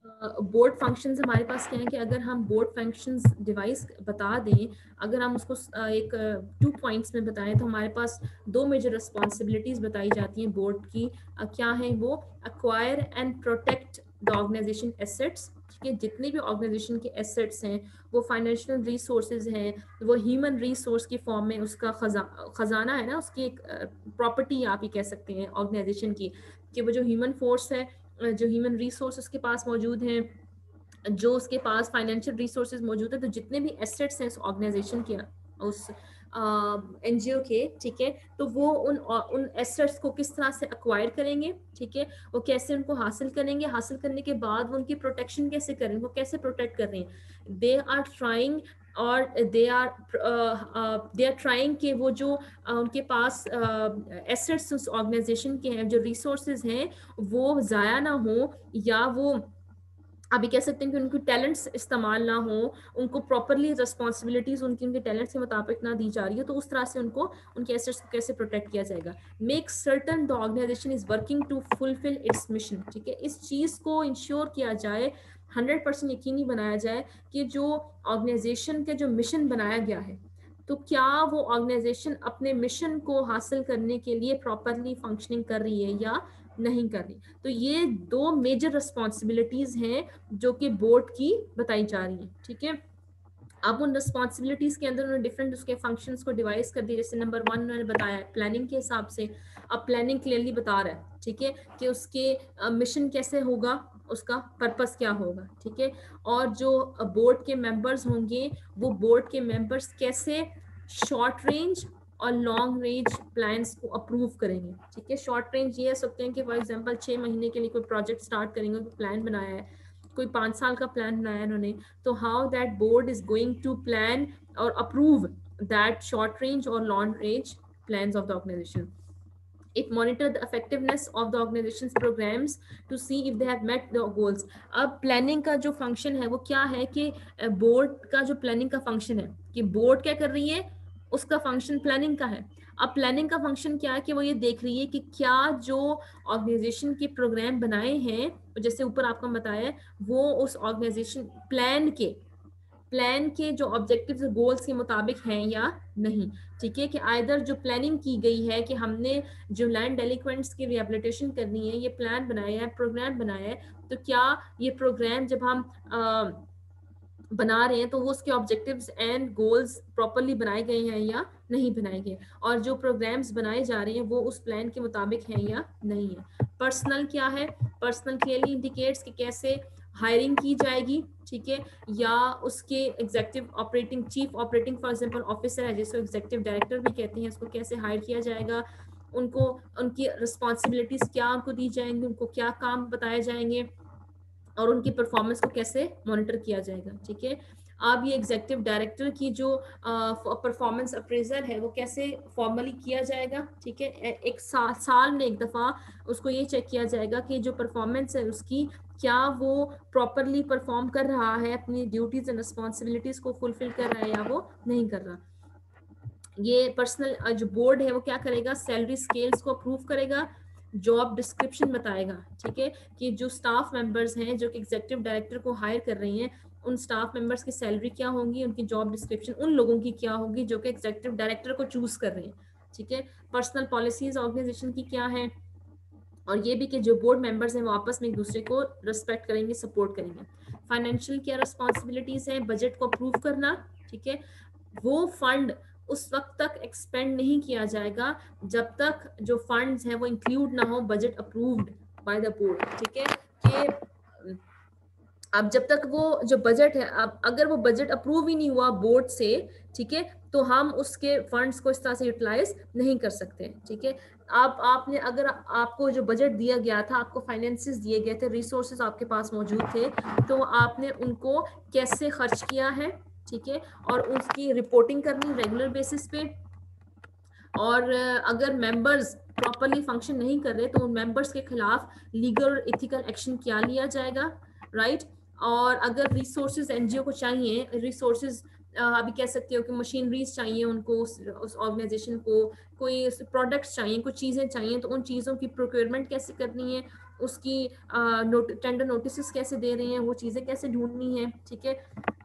Board functions हमारे पास क्या है कि अगर हम बोर्ड फंक्शंस डिवाइस बता दें, अगर हम उसको एक 2 पॉइंट्स में बताएं, तो हमारे पास 2 मेजर रिस्पॉन्सिबिलिटीज बताई जाती हैं बोर्ड की। क्या है वो? Acquire and protect the organization assets. ठीक है, जितने भी ऑर्गेनाइजेशन के एसेट्स हैं, वो फाइनेंशियल रिसोर्सेज हैं, वो ह्यूमन रिसोर्स की फॉर्म में उसका खजाना है ना, उसकी एक प्रॉपर्टी आप ही कह सकते हैं ऑर्गेनाइजेशन की, कि वो जो ह्यूमन फोर्स है, जो ह्यूमन रिसोर्स उसके पास मौजूद हैं, जो उसके पास फाइनेंशियल रिसोर्सेज मौजूद है, तो जितने भी एसेट्स हैं उस ऑर्गेनाइजेशन के, उस एनजीओ के, ठीक है, तो वो उन एसेट्स को किस तरह से एक्वायर करेंगे, ठीक है, वो कैसे उनको हासिल करेंगे, हासिल करने के बाद वो उनकी प्रोटेक्शन कैसे करेंगे, वो कैसे प्रोटेक्ट कर रहे हैं। दे आर ट्राइंग, और दे आर ट्राइंग कि वो जो उनके पास एसेट्स उस ऑर्गेनाइजेशन के हैं, जो रिसोर्सेज हैं, वो ज़ाया ना हो, या वो अभी कह सकते हैं कि उनकी टैलेंट्स इस्तेमाल ना हो, उनको प्रॉपरली रिस्पॉन्सिबिलिटीज उनकी उनके टैलेंट्स के मुताबिक ना दी जा रही है, तो उस तरह से उनको उनके एसेट्स को कैसे प्रोटेक्ट किया जाएगा। Make certain the organization is working to fulfill its mission. ठीक है, इस चीज़ को इंश्योर किया जाए, 100% यकीनी बनाया जाए कि जो ऑर्गेनाइजेशन का जो मिशन बनाया गया है, तो क्या वो ऑर्गेनाइजेशन अपने मिशन को हासिल करने के लिए प्रॉपरली फंक्शनिंग कर रही है या नहीं कर रही। तो ये 2 मेजर रिस्पॉन्सिबिलिटीज हैं जो कि बोर्ड की बताई जा रही हैं। ठीक है, अब उन रिस्पॉन्सिबिलिटीज के अंदर उन्होंने डिफरेंट उसके फंक्शंस को डिवाइस कर दिया। जैसे नंबर 1 उन्होंने बताया प्लानिंग के हिसाब से। अब प्लानिंग क्लियरली बता रहा है, ठीक है, कि उसके मिशन कैसे होगा, उसका पर्पस क्या होगा, ठीक है, और जो बोर्ड के मेंबर्स होंगे, वो बोर्ड के मेंबर्स कैसे शॉर्ट रेंज और लॉन्ग रेंज प्लान्स को अप्रूव करेंगे। ठीक है, शॉर्ट रेंज ये सकते हैं कि फॉर एग्जांपल 6 महीने के लिए कोई प्रोजेक्ट स्टार्ट करेंगे, प्लान बनाया है, कोई 5 साल का प्लान बनाया उन्होंने, तो how that board is going to plan और अप्रूव दैट शॉर्ट रेंज और long range plans of the organization. It monitor the effectiveness of the organization's programs to see if they have met the goals. अब planning का जो function है वो क्या है कि बोर्ड का जो प्लानिंग का फंक्शन है, कि बोर्ड क्या कर रही है, उसका फंक्शन प्लानिंग का है। अब प्लानिंग का फंक्शन क्या है कि वो ये देख रही है कि क्या जो ऑर्गेनाइजेशन के प्रोग्राम बनाए हैं, जैसे ऊपर आपको बताया, वो उस ऑर्गेनाइजेशन प्लान के जो ऑब्जेक्टिव्स और गोल्स के मुताबिक हैं या नहीं। ठीक है, कि आइदर जो प्लानिंग की गई है कि हमने जो लैंड डेलिक्वेंट्स की रिहेबिलिटेशन करनी है, ये प्लान बनाया है, प्रोग्राम बनाया है, तो क्या ये प्रोग्राम जब हम बना रहे हैं तो वो उसके ऑब्जेक्टिव्स एंड गोल्स प्रॉपरली बनाए गए हैं या नहीं बनाए गए, और जो प्रोग्राम्स बनाए जा रहे हैं वो उस प्लान के मुताबिक हैं या नहीं है। पर्सनल क्या है? पर्सनल क्लियरली इंडिकेट्स कि कैसे हायरिंग की जाएगी, ठीक है, या उसके executive operating chief operating for example officer है, जिसको एग्जीक्यूटिव डायरेक्टर भी कहते हैं, उसको कैसे हायर किया जाएगा, उनको उनकी रिस्पॉन्सिबिलिटीज क्या उनको दी जाएंगी, उनको क्या काम बताए जाएंगे, और उनकी परफॉर्मेंस को कैसे मॉनिटर किया जाएगा। ठीक है, अब ये एग्जीक्यूटिव डायरेक्टर की जो परफॉर्मेंस अप्रेजल है वो कैसे फॉर्मली किया जाएगा। ठीक है, एक साल में एक दफा उसको ये चेक किया जाएगा कि जो परफॉर्मेंस है उसकी, क्या वो प्रॉपरली परफॉर्म कर रहा है, अपनी ड्यूटीज एंड रिस्पॉन्सिबिलिटीज को फुलफिल कर रहा है या वो नहीं कर रहा। ये पर्सनल जो बोर्ड है वो क्या करेगा, सैलरी स्केल्स को अप्रूव करेगा, जॉब डिस्क्रिप्शन बताएगा। ठीक है, कि जो स्टाफ मेंबर्स हैं जो कि एग्जीक्यूटिव डायरेक्टर को हायर कर रही हैं, उन स्टाफ मेंबर्स की सैलरी क्या होंगी, उनकी जॉब डिस्क्रिप्शन उन लोगों की क्या होगी जो कि एग्जीक्यूटिव डायरेक्टर को चूज कर रहे हैं। ठीक है, पर्सनल पॉलिसीज ऑर्गेनाइजेशन की क्या है, और ये भी कि जो बोर्ड मेंबर्स हैं वो आपस में एक दूसरे को रिस्पेक्ट करेंगे, सपोर्ट करेंगे। फाइनेंशियल क्या रिस्पॉन्सिबिलिटीज है, बजट को अप्रूव करना। ठीक है, वो फंड उस वक्त तक एक्सपेंड नहीं किया जाएगा जब तक जो फंड्स हैं वो इंक्लूड ना हो budget approved by the board. ठीक है, कि अब जब तक वो जो बजट है, अब अगर वो बजट अप्रूव ही नहीं हुआ बोर्ड से, ठीक है, तो हम उसके फंड्स को इस तरह से यूटिलाइज नहीं कर सकते। ठीक है, आपने अगर आपको जो बजट दिया गया था, आपको फाइनेंसेस दिए गए थे, रिसोर्सेज आपके पास मौजूद थे, तो आपने उनको कैसे खर्च किया है, ठीक है, और उसकी रिपोर्टिंग करनी रेगुलर बेसिस पे। और अगर मेंबर्स प्रॉपरली फंक्शन नहीं कर रहे तो उन मेंबर्स के खिलाफ लीगल और इथिकल एक्शन क्या लिया जाएगा, राइट। और अगर रिसोर्सेज एनजीओ को चाहिए, रिसोर्सेज अभी कह सकते हो कि मशीनरीज चाहिए उनको, उस ऑर्गेनाइजेशन को कोई प्रोडक्ट्स चाहिए, कुछ चीज़ें चाहिए, तो उन चीज़ों की प्रोक्योरमेंट कैसे करनी है, उसकी टेंडर नोटिस कैसे दे रहे हैं, वो चीज़ें कैसे ढूंढनी है, ठीक है,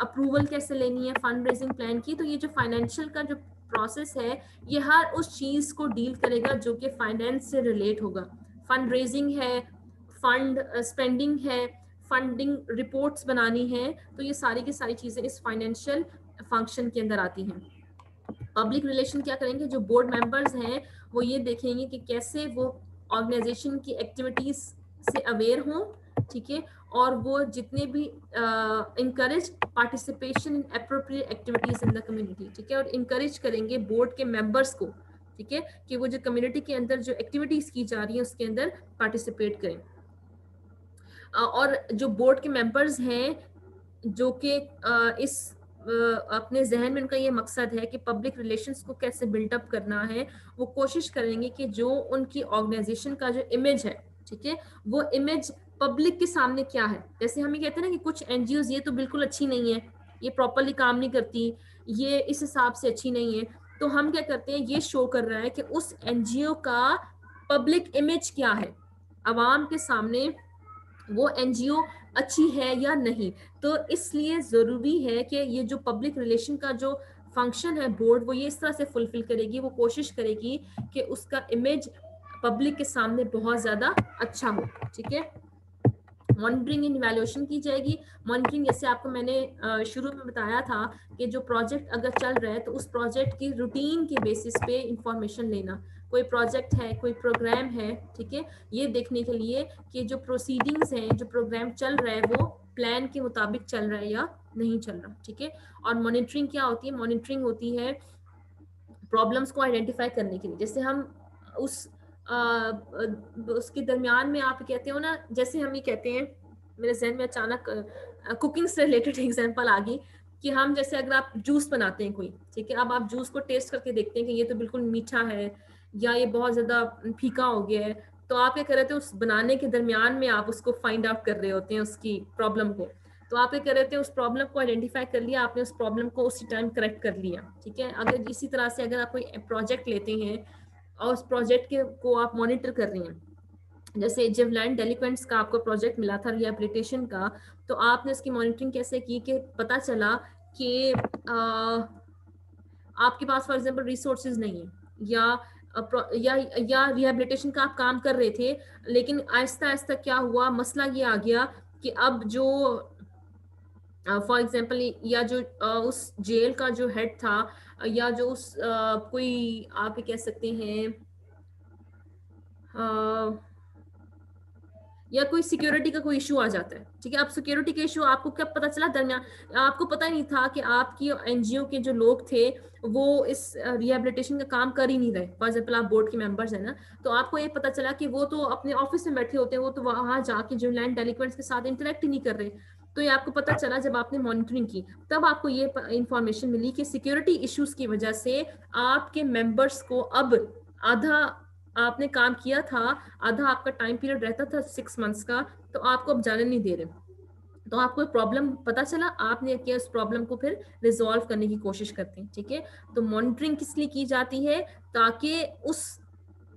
अप्रूवल कैसे लेनी है फंड रेजिंग प्लान की। तो ये जो फाइनेंशियल का जो प्रोसेस है ये हर उस चीज़ को डील करेगा जो कि फाइनेंस से रिलेट होगा। फंड रेजिंग है, फंड स्पेंडिंग है, फंडिंग रिपोर्ट्स बनानी है, तो ये सारी की सारी चीज़ें इस फाइनेंशियल फंक्शन के अंदर आती हैं। पब्लिक रिलेशन क्या करेंगे, जो बोर्ड मेंबर्स हैं वो ये देखेंगे कि कैसे वो ऑर्गेनाइजेशन की एक्टिविटीज से अवेयर हों, ठीक है, और वो जितने भी encourage participation in appropriate activities in the community, ठीक है, और इंकरेज करेंगे बोर्ड के मेंबर्स को, ठीक है, कि वो जो कम्युनिटी के अंदर जो एक्टिविटीज की जा रही है उसके अंदर पार्टिसिपेट करें। और जो बोर्ड के मेंबर्स हैं जो कि इस अपने जहन में उनका ये मकसद है कि पब्लिक रिलेशंस को कैसे बिल्डअप करना है, वो कोशिश करेंगे कि जो उनकी ऑर्गेनाइजेशन का जो इमेज है, ठीक है, वो इमेज पब्लिक के सामने क्या है। जैसे हम ये कहते हैं ना कि कुछ एनजीओज ये तो बिल्कुल अच्छी नहीं है, ये प्रॉपरली काम नहीं करती, ये इस हिसाब से अच्छी नहीं है, तो हम क्या करते हैं, ये शो कर रहा है कि उस एनजीओ का पब्लिक इमेज क्या है, आवाम के सामने वो एनजीओ अच्छी है या नहीं। तो इसलिए ज़रूरी है कि ये जो पब्लिक रिलेशन का जो फंक्शन है बोर्ड, वो ये इस तरह से फुलफिल करेगी, वो कोशिश करेगी कि उसका इमेज पब्लिक के सामने बहुत ज़्यादा अच्छा हो, ठीक है। मॉनिटरिंग एंड इवैल्यूएशन की जाएगी। मॉनिटरिंग जैसे आपको मैंने शुरू में बताया था कि जो प्रोजेक्ट अगर चल रहा है तो उस प्रोजेक्ट की रूटीन के बेसिस पे इंफॉर्मेशन लेना, कोई प्रोजेक्ट है, कोई प्रोग्राम है, ठीक है, ये देखने के लिए कि जो प्रोसीडिंग्स हैं, जो प्रोग्राम चल रहा है वो प्लान के मुताबिक चल रहा है या नहीं चल रहा, ठीक है। और मॉनिटरिंग क्या होती है, मॉनिटरिंग होती है प्रॉब्लम्स को आइडेंटिफाई करने के लिए। जैसे हम उस उसके दरमियान में आप कहते हो ना, जैसे हम ये कहते हैं, मेरे जहन में अचानक कुकिंग से रिलेटेड एग्जांपल आ गई कि हम जैसे अगर आप जूस बनाते हैं कोई, ठीक है, अब आप जूस को टेस्ट करके देखते हैं कि ये तो बिल्कुल मीठा है या ये बहुत ज़्यादा फीका हो गया है, तो आप क्या कर रहे थे, उस बनाने के दरमियान में आप उसको फाइंड आउट कर रहे होते हैं उसकी प्रॉब्लम को। तो आप क्या कर रहे थे, उस प्रॉब्लम को आइडेंटिफाई कर लिया, आपने उस प्रॉब्लम को उसी टाइम करेक्ट कर लिया, ठीक है। अगर इसी तरह से अगर आप कोई प्रोजेक्ट लेते हैं और उस प्रोजेक्ट के को आप मॉनिटर कर रहे हैं, जैसे जब लैंड डेलिक्वेंट्स का आपको प्रोजेक्ट मिला था रिहेबिलिटेशन का, तो आपने उसकी मॉनिटरिंग कैसे की कि पता चला कि आपके पास फॉर एग्जांपल रिसोर्सेज नहीं है, या रिहेबिलिटेशन का आप काम कर रहे थे, लेकिन आहिस्ता आहिस्ता क्या हुआ, मसला ये आ गया कि अब जो फॉर एग्जांपल या जो उस जेल का जो हेड था, या जो उस कोई आप ये कह सकते हैं या कोई सिक्योरिटी का कोई इशू आ जाता है, ठीक है। अब सिक्योरिटी का इशू आपको कब पता चला, दरमियान आपको पता ही नहीं था कि आपकी एनजीओ के जो लोग थे वो इस रिहेबिलिटेशन का काम कर ही नहीं रहे। फॉर एग्जाम्पल आप बोर्ड के मेंबर्स हैं ना, तो आपको ये पता चला कि वो तो अपने ऑफिस में बैठे होते हैं, वो तो वहां जाके जो लैंड डेलिक्वेंट्स के साथ इंटरेक्ट ही नहीं कर रहे। तो ये आपको पता चला जब आपने मॉनिटरिंग की, तब आपको ये इंफॉर्मेशन मिली कि सिक्योरिटी इश्यूज की वजह से आपके मेंबर्स को अब आधा आपने काम किया था, आधा आपका टाइम पीरियड रहता था 6 मंथ्स का, तो आपको अब जाने नहीं दे रहे। तो आपको प्रॉब्लम पता चला, आपने क्या उस प्रॉब्लम को फिर रिजॉल्व करने की कोशिश करते हैं, ठीक है। तो मॉनिटरिंग किस लिए की जाती है, ताकि उस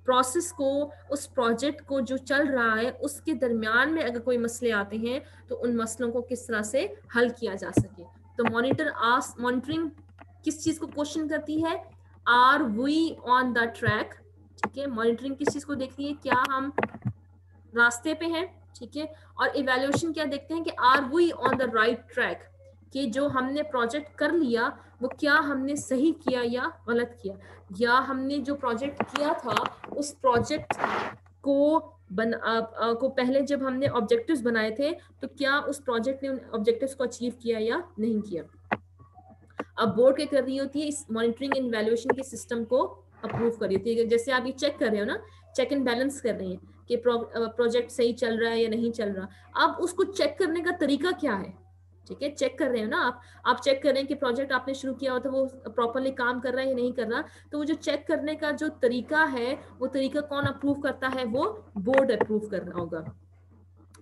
प्रोसेस को, उस प्रोजेक्ट को जो चल रहा है उसके दरमियान में अगर कोई मसले आते हैं तो उन मसलों को किस तरह से हल किया जा सके। तो मॉनिटरिंग किस चीज को क्वेश्चन करती है, are we on the track, ठीक है। मॉनिटरिंग किस चीज को देखती है, क्या हम रास्ते पे हैं, ठीक है। और इवैल्यूएशन क्या देखते हैं कि are we on the right track, कि जो हमने प्रोजेक्ट कर लिया वो क्या हमने सही किया या गलत किया, या हमने जो प्रोजेक्ट किया था उस प्रोजेक्ट को को पहले जब हमने ऑब्जेक्टिव्स बनाए थे तो क्या उस प्रोजेक्ट ने उन ऑब्जेक्टिव्स को अचीव किया या नहीं किया। अब बोर्ड क्या कर रही होती है, इस मॉनिटरिंग एंड वैल्यूएशन के सिस्टम को अप्रूव कर रही होती है। जैसे आप ये चेक कर रहे हो ना, चेक एंड बैलेंस कर रहे हैं कि प्रोजेक्ट सही चल रहा है या नहीं चल रहा। अब उसको चेक करने का तरीका क्या है, ठीक है, चेक कर रहे हो ना आप चेक कर रहे हैं कि प्रोजेक्ट आपने शुरू किया हो तो वो प्रॉपरली काम कर रहा है या नहीं कर रहा। तो वो जो चेक करने का जो तरीका है, वो तरीका कौन अप्रूव करता है, वो बोर्ड अप्रूव कर रहा होगा।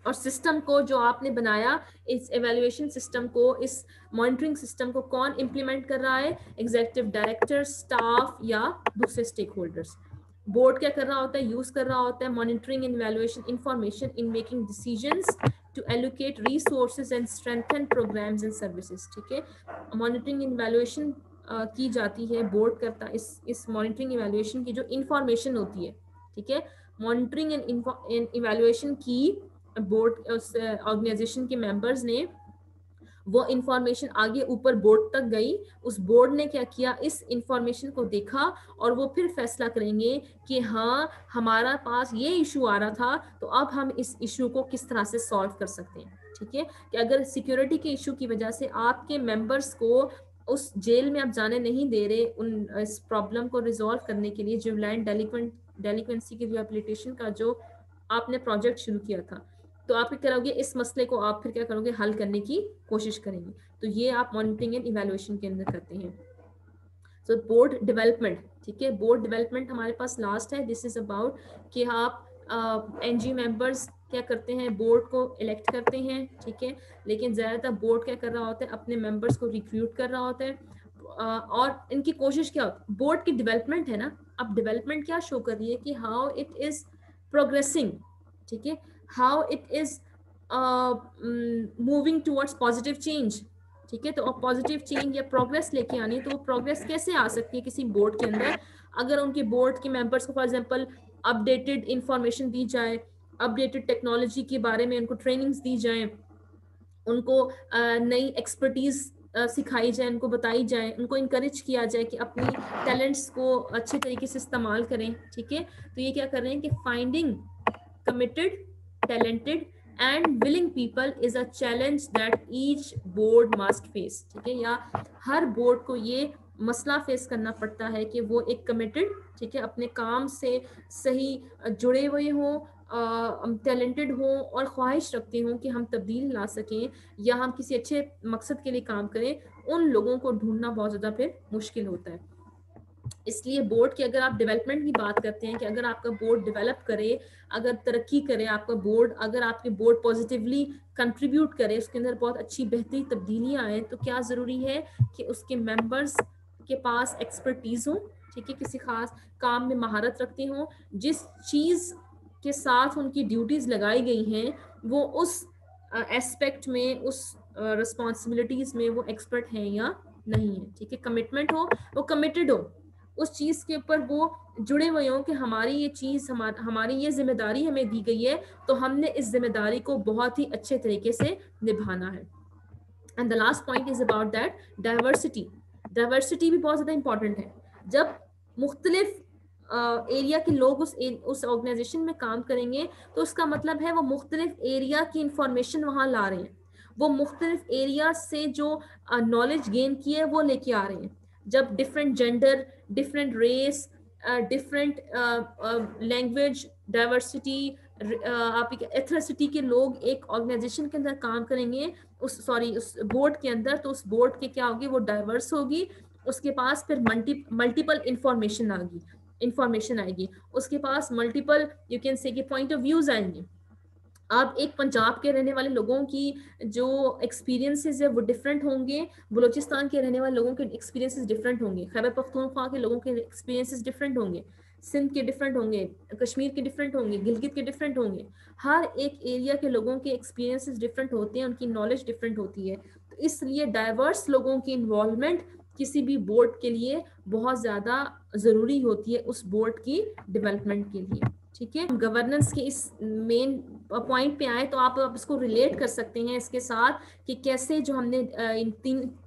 और सिस्टम को जो आपने बनाया, इस एवेल्युएशन सिस्टम को, इस मॉनिटरिंग सिस्टम को कौन इंप्लीमेंट कर रहा है, एग्जीक्यूटिव डायरेक्टर, स्टाफ या दूसरे स्टेक होल्डर्स। बोर्ड क्या कर रहा होता है, यूज कर रहा होता है monitoring and evaluation information in making decisions to allocate resources and strengthen programmes and services. ठीक है, मॉनिटरिंग एंड इवैल्यूएशन की जाती है, बोर्ड करता है इस मॉनिटरिंग इवैल्यूएशन की जो इंफॉर्मेशन होती है। ठीक है, मॉनिटरिंग एंड इवैल्यूएशन की बोर्ड ऑर्गेनाइजेशन के मेंबर्स ने वो इंफॉर्मेशन आगे ऊपर बोर्ड तक गई, उस बोर्ड ने क्या किया, इस इंफॉर्मेशन को देखा और वो फिर फैसला करेंगे कि हाँ हमारा पास ये इशू आ रहा था, तो अब हम इस इशू को किस तरह से सॉल्व कर सकते हैं। ठीक है, कि अगर सिक्योरिटी के इशू की वजह से आपके मेंबर्स को उस जेल में आप जाने नहीं दे रहे, उन इस प्रॉब्लम को रिजॉल्व करने के लिए, जुवेनाइल डेलिक्वेंसी की रिहैबिलिटेशन का जो आपने प्रोजेक्ट शुरू किया था, तो आप क्या करोगे, इस मसले को आप फिर क्या करोगे, हल करने की कोशिश करेंगे। तो ये आप मॉनिटरिंग एंड इवैल्यूएशन के अंदर करते हैं। सो बोर्ड डेवलपमेंट, ठीक है, बोर्ड डेवलपमेंट हमारे पास लास्ट है। दिस इज अबाउट कि आप एनजी मेंबर्स क्या करते हैं, बोर्ड को इलेक्ट करते हैं। ठीक है, लेकिन ज़्यादातर बोर्ड क्या कर रहा होता है, अपने मेंबर्स को रिक्रूट कर रहा होता है। और इनकी कोशिश क्या होती है, बोर्ड की डेवलपमेंट है ना, अब डेवलपमेंट क्या शो कर रही है कि हाउ इट इज प्रोग्रेसिंग। ठीक है, how it is moving towards positive change. ठीक है, तो पॉजिटिव चेंज या प्रोग्रेस लेके आनी, तो वो प्रोग्रेस कैसे आ सकती है किसी बोर्ड के अंदर, अगर उनके बोर्ड के मेंबर्स को फॉर एग्जांपल अपडेटेड इंफॉर्मेशन दी जाए, अपडेटेड टेक्नोलॉजी के बारे में उनको ट्रेनिंग्स दी जाए, उनको नई एक्सपर्टीज सिखाई जाए, उनको बताई जाए, उनको इनकरेज किया जाए कि अपनी टैलेंट्स को अच्छे तरीके से इस्तेमाल करें। ठीक है, तो ये क्या कर रहे हैं कि finding committed, talented and willing people is a challenge that each board must face। ठीक है, या हर बोर्ड को ये मसला फेस करना पड़ता है कि वो एक कमिटेड, ठीक है, अपने काम से सही जुड़े हुए हों, टैलेंटेड हों और ख्वाहिश रखते हों कि हम तब्दील ला सकें या हम किसी अच्छे मकसद के लिए काम करें। उन लोगों को ढूंढना बहुत ज़्यादा फिर मुश्किल होता है। इसलिए बोर्ड की अगर आप डेवलपमेंट की बात करते हैं कि अगर आपका बोर्ड डेवलप करे, अगर तरक्की करे आपका बोर्ड, अगर आपके बोर्ड पॉजिटिवली कंट्रीब्यूट करे, उसके अंदर बहुत अच्छी बेहतरी तब्दीलियां आए, तो क्या ज़रूरी है कि उसके मेंबर्स के पास एक्सपर्टीज हो। ठीक है, किसी खास काम में महारत रखते हों, जिस चीज़ के साथ उनकी ड्यूटीज़ लगाई गई हैं वो उस एस्पेक्ट में, उस रिस्पॉन्सिबिलिटीज़ में वो एक्सपर्ट हैं या नहीं है। ठीक है, कमिटमेंट हो, वो कमिटेड हो उस चीज के ऊपर, वो जुड़े हुए हों कि हमारी ये चीज, हमारी ये जिम्मेदारी हमें दी गई है, तो हमने इस जिम्मेदारी को बहुत ही अच्छे तरीके से निभाना है। And the last point is about that diversity. Diversity भी बहुत ज्यादा इंपॉर्टेंट है। जब मुख्तलिफ एरिया के लोग उस ऑर्गेनाइजेशन में काम करेंगे, तो उसका मतलब है वो मुख्तलिफ एरिया की इंफॉर्मेशन वहां ला रहे हैं, वो मुख्तलिफ एरिया से जो नॉलेज गेन की है वो लेके आ रहे हैं। जब different gender, different race, different language diversity, आप एथनिसिटी के लोग एक ऑर्गेनाइजेशन के अंदर काम करेंगे, उस बोर्ड के अंदर, तो उस बोर्ड के क्या होगी, वो डाइवर्स होगी, उसके पास फिर मल्टीपल इंफॉर्मेशन आएगी, उसके पास multiple, you can say, point of views आएंगे। आप एक पंजाब के रहने वाले लोगों की जो एक्सपीरियंसेस है वो डिफरेंट होंगे, बलूचिस्तान के रहने वाले लोगों के एक्सपीरियंसेस डिफरेंट होंगे, खैबर पख्तूनख्वा के लोगों के एक्सपीरियंसेस डिफरेंट होंगे, सिंध के डिफरेंट होंगे, कश्मीर के डिफरेंट होंगे, गिलगित के डिफरेंट होंगे। हर एक एरिया के लोगों के एक्सपीरियंसेस डिफरेंट होते हैं, उनकी नॉलेज डिफरेंट होती है। तो इसलिए डाइवर्स लोगों की इन्वॉल्वमेंट किसी भी बोर्ड के लिए बहुत ज़्यादा ज़रूरी होती है उस बोर्ड की डेवलपमेंट के लिए। ठीक है, गवर्नेंस के इस मेन पॉइंट पे आए तो आप इसको रिलेट कर सकते हैं इसके साथ कि कैसे जो हमने इन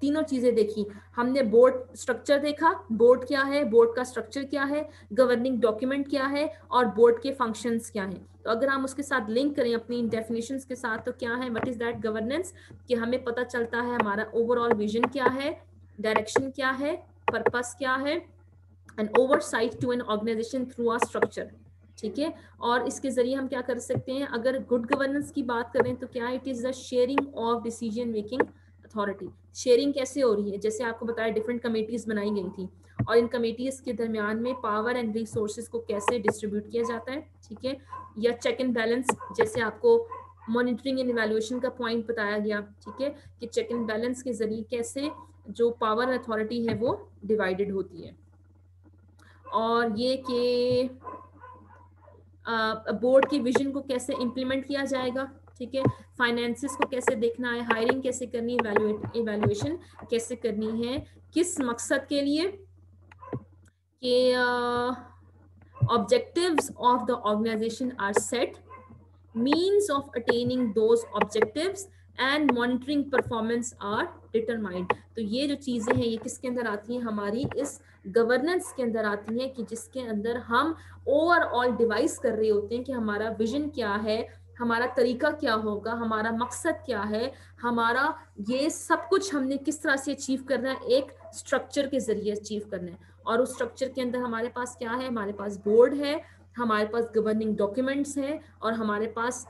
तीनों चीजें देखी, हमने बोर्ड स्ट्रक्चर देखा, बोर्ड क्या है, बोर्ड का स्ट्रक्चर क्या है, गवर्निंग डॉक्यूमेंट क्या है और बोर्ड के फंक्शंस क्या हैं। तो अगर हम उसके साथ लिंक करें अपनी डेफिनेशंस के साथ, तो क्या है, व्हाट इज दैट गवर्नेंस, कि हमें पता चलता है हमारा ओवरऑल विजन क्या है, डायरेक्शन क्या है, पर्पस क्या है, and oversight to an organization through a structure. ठीक है, और इसके जरिए हम क्या कर सकते हैं, अगर गुड गवर्नेंस की बात करें तो क्या, it is the sharing of decision making authority. Sharing कैसे हो रही है, जैसे आपको बताया डिफरेंट कमेटीज बनाई गई थी, और इन कमेटीज के दरमियान में पावर एंड रिसोर्सेज को कैसे डिस्ट्रीब्यूट किया जाता है। ठीक है, या चेक एंड बैलेंस, जैसे आपको मॉनिटरिंग एंड इवैल्यूएशन का पॉइंट बताया गया। ठीक है, कि चेक एंड बैलेंस के जरिए कैसे जो पावर अथॉरिटी है वो डिवाइडेड होती है। और ये कि बोर्ड के विजन को कैसे इम्प्लीमेंट किया जाएगा, ठीक है, फाइनेंसिस को कैसे देखना है, हायरिंग कैसे करनी है, इवैल्यूएशन कैसे करनी है, किस मकसद के लिए, कि objectives of the organization are set, means of attaining those objectives and monitoring performance are determined। तो ये जो चीजें हैं ये किसके अंदर आती हैं, हमारी इस गवर्नेंस के अंदर आती हैं, कि जिसके अंदर हम ओवरऑल डिवाइस कर रहे होते हैं कि हमारा विजन क्या है, हमारा तरीका क्या होगा, हमारा मकसद क्या है, हमारा ये सब कुछ हमने किस तरह से अचीव करना है, एक स्ट्रक्चर के जरिए अचीव करना है। और उस स्ट्रक्चर के अंदर हमारे पास क्या है, हमारे पास बोर्ड है, हमारे पास गवर्निंग डॉक्यूमेंट्स हैं, और हमारे पास